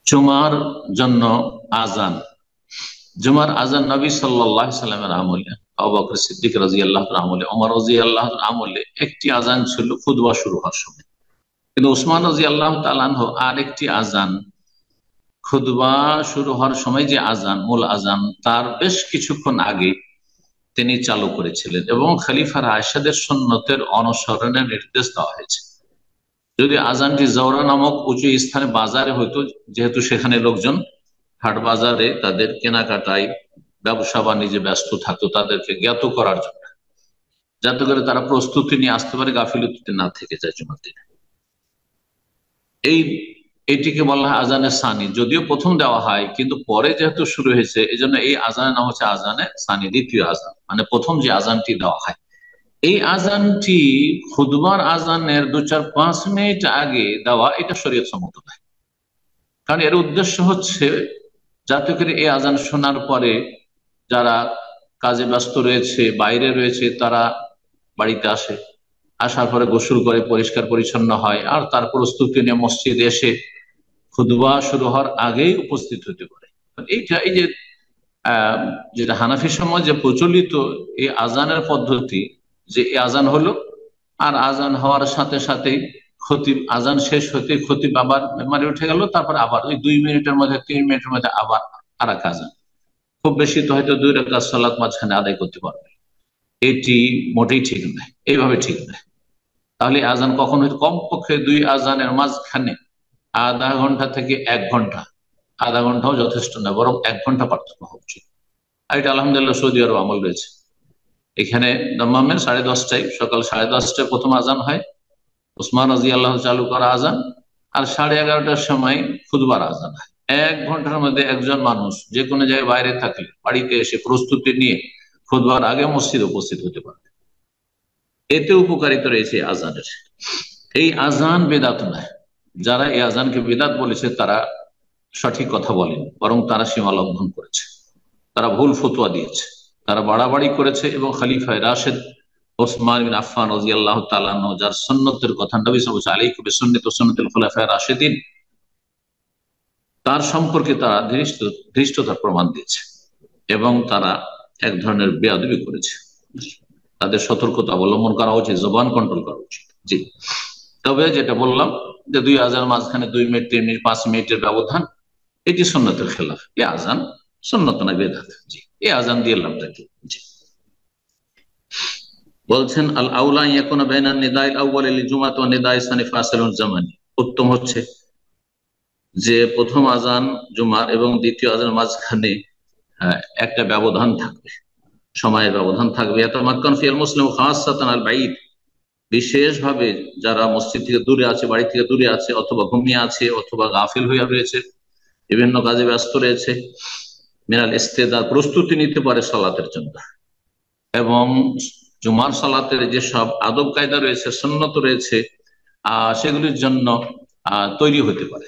জুমার জন্য আজান। জুমার আজান নবী সাল্লাল্লাহু আলাইহি সাল্লামের আমলে, আবু বকর সিদ্দিক রাদিয়াল্লাহু তাআলা আমলে, ওমর রাদিয়াল্লাহু তাআলা আমলে একটি আজান ছিল খুতবা শুরু হওয়ার সময়। কিন্তু ওসমান রাদিয়াল্লাহু তাআলা আনহু আরেকটি আজান, খুতবা শুরু হওয়ার সময় যে আজান, মূল আজান, তার বেশ কিছুক্ষণ আগে তিনি চালু করেছিলেন এবং খলিফা রাশেদের সুন্নতের অনুসরণের নির্দেশ দেওয়া হয়েছে। যদি আজানটি জওরা নামক উঁচু স্থানে বাজারে হইতো, যেহেতু সেখানে লোকজন হাট বাজারে তাদের কেনাকাটায় ব্যবসা বাণিজ্যে ব্যস্ত থাকতো, তাদেরকে জ্ঞাত করার জন্য, যাতে করে তারা প্রস্তুতি নিয়ে আসতে পারে, গাফিলতিতে না থেকে যায় জুমার দিনে। এইটিকে বলা হয় আজানে সানি। যদিও প্রথম দেওয়া হয়, কিন্তু পরে যেহেতু শুরু হয়েছে, এই জন্য এই আজানের নাম হচ্ছে আজানে সানি, দ্বিতীয় আজান, মানে প্রথম যে আজানটি দেওয়া হয়। এই আজানটি খুতবার আজানের 2-4-5 মিনিট আগে দেওয়া, এটা শরীয়ত সম্মত নয়। কারণ এর উদ্দেশ্য হচ্ছে যাতে করে এই আজান শোনার পরে যারা কাজে ব্যস্ত রয়েছে, বাইরে রয়েছে, তারা বাড়িতে আসে, আসার পরে গোসল করে পরিষ্কার পরিচ্ছন্ন হয়, আর তার প্রস্তুতি নিয়ে মসজিদে এসে খুতবা শুরু হওয়ার আগেই উপস্থিত হতে পারে। এইটা, এই যে যেটা হানাফি সমাজ যে প্রচলিত এই আজানের পদ্ধতি, যে এই আজান হলো, আর আজান হওয়ার সাথে সাথেই খতিব, আজান শেষ হতে খতিব আবার মেম্বারে উঠে গেল, তারপর আবার ওই 2 মিনিটের মধ্যে 3 মিনিটের মধ্যে আবার আর এক আজান, খুব বেশি তো হয়তো 2 রাকাত সালাত মাঝখানে আদায় করতে পারবে। এটি মোটেই ঠিক নয়, এইভাবে ঠিক নয়। তাহলে আজান কখন হয়তো কমপক্ষে 2 আজানের মাঝখানে আধা ঘন্টা থেকে 1 ঘন্টা, আধা ঘন্টাও যথেষ্ট নয়, বরং 1 ঘন্টা পার্থক্য হওয়া উচিত। আর এটা আলহামদুলিল্লাহ সৌদি আরব আমল রয়েছে। এখানে দাম্মামের 10:30টায়, সকাল 10:30টায় প্রথম আজান হয়, ওসমান রাদিয়াল্লাহু চালু করা আজান, আর 11:30টার সময় খুতবার আজান হয়। 1 ঘন্টার মধ্যে একজন মানুষ যে কোনো জায়গায় বাইরে থাকলে বাড়িতে এসে প্রস্তুতি নিয়ে খুতবার আগে মসজিদে উপস্থিত হতে পারবে। এতে উপকারিতা রয়েছে আজানের। এই আজান বেদাত নয়। যারা এই আজানকে বেদাত বলেছে তারা সঠিক কথা বলেনি, বরং তারা সীমা লঙ্ঘন করেছে, তারা ভুল ফতোয়া দিয়েছে, তারা বাড়াবাড়ি করেছে। এবং খলিফায়ে রাশেদ ওসমান বিন আফফান রাদিয়াল্লাহু তাআলা আনহু, যার সুন্নতের কথা নবী সাল্লাল্লাহু আলাইহি আলাইকুম বিসুন্নতি ওয়া সুন্নাতিল খুলাফায়ে রাশিদিন, তার সম্পর্কে তারা ধৃষ্টতার প্রমাণ দিয়েছে এবং তারা এক ধরনের বেয়াদবি করেছে। তাদের সতর্কতা অবলম্বন করা উচিত, জবান কন্ট্রোল করা উচিত। জি, তবে যেটা বললাম যে 2 আজানের মাঝখানে 2 মিনিট, 3 মিনিট, 5 মিনিটের ব্যবধান, এটি সুন্নতের খেলাফ। এ আজান সুন্নত না, বেদাত। জি, এই আজান দিয়ে লাভটা কি? জি, বলছেন আল আউলা ইয়াকুনা বাইনান নিদাইল আউয়াল লিল জুমাতি ওয়া নিদাই সানি ফাসিলুন জামানি। উত্তম হচ্ছে যে প্রথম আজান জুমার এবং দ্বিতীয় আজানের মাঝখানে একটা ব্যবধান থাকবে, সময়ের ব্যবধান থাকবে। ইয়াতামাক্কান ফিল মুসলিম খাসাতান আল বাইদ, বিশেষভাবে যারা মসজিদ থেকে দূরে আছে, বাড়ি থেকে দূরে আছে, অথবা ঘুমিয়ে আছে, অথবা গাফিল হয়ে রয়েছে, বিভিন্ন কাজে ব্যস্ত রয়েছে, মিনাল ইস্তেদার, প্রস্তুতি নিতে পারে সালাতের জন্য। এবং জুমার সালাতের যেসব আদব কায়দা রয়েছে, সুন্নত রয়েছে, সেগুলির জন্য তৈরি হতে পারে।